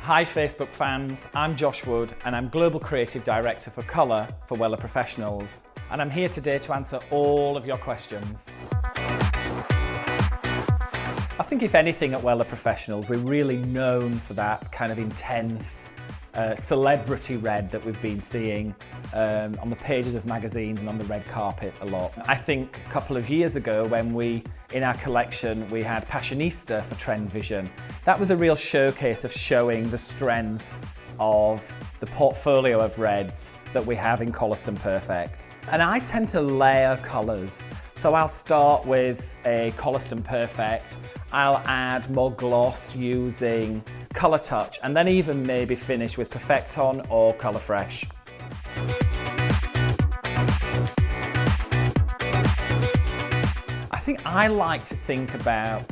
Hi Facebook fans, I'm Josh Wood and I'm Global Creative Director for Colour for Wella Professionals, and I'm here today to answer all of your questions. I think if anything at Wella Professionals, we're really known for that kind of intense celebrity red that we've been seeing on the pages of magazines and on the red carpet a lot. I think a couple of years ago when in our collection we had Passionista for Trend Vision, that was a real showcase of showing the strength of the portfolio of reds that we have in Coliston Perfect. And I tend to layer colours, so I'll start with a Coliston Perfect, I'll add more gloss using Colour Touch, and then even maybe finish with Perfecton or Colour Fresh. I think I like to think about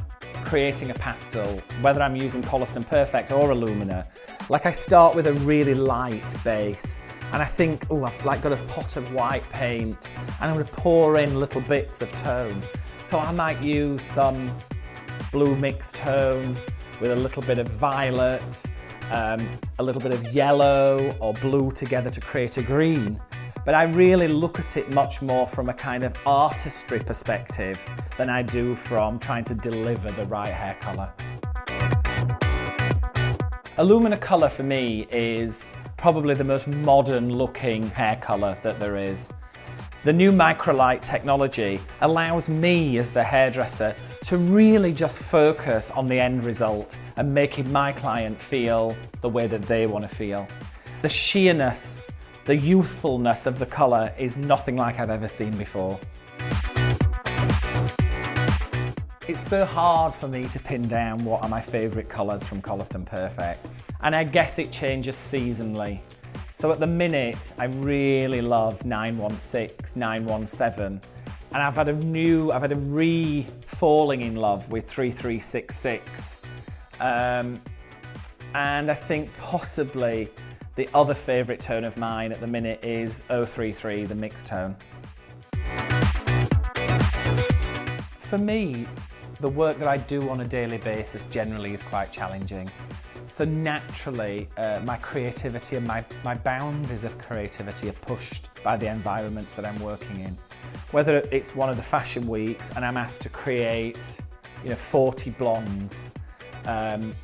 creating a pastel, whether I'm using Coliston Perfect or Illumina. Like, I start with a really light base, and I think, oh, I've got a pot of white paint, and I'm going to pour in little bits of tone. So I might use some blue mixed tone with a little bit of violet, a little bit of yellow or blue together to create a green. But I really look at it much more from a kind of artistry perspective than I do from trying to deliver the right hair colour. Illumina Colour for me is probably the most modern looking hair colour that there is. The new microlight technology allows me as the hairdresser to really just focus on the end result and making my client feel the way that they want to feel. The sheerness, the youthfulness of the colour is nothing like I've ever seen before. It's so hard for me to pin down what are my favourite colours from Coliston Perfect, and I guess it changes seasonally. So at the minute I really love 916, 917, and I've had a re-falling in love with 3366, and I think possibly the other favourite tone of mine at the minute is 033, the mixed tone. For me, the work that I do on a daily basis generally is quite challenging. So naturally, my creativity and my boundaries of creativity are pushed by the environments that I'm working in. Whether it's one of the fashion weeks and I'm asked to create 40 blondes,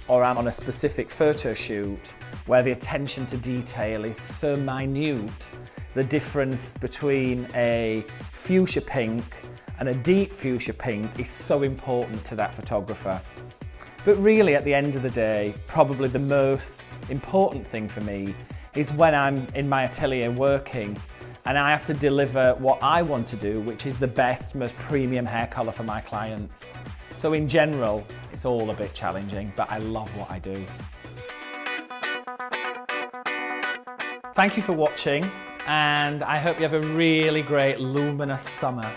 or I'm on a specific photo shoot where the attention to detail is so minute, the difference between a fuchsia pink and a deep fuchsia pink is so important to that photographer. But really, at the end of the day, probably the most important thing for me is when I'm in my atelier working and I have to deliver what I want to do, which is the best, most premium hair colour for my clients. So in general, it's all a bit challenging, but I love what I do. Thank you for watching, and I hope you have a really great luminous summer.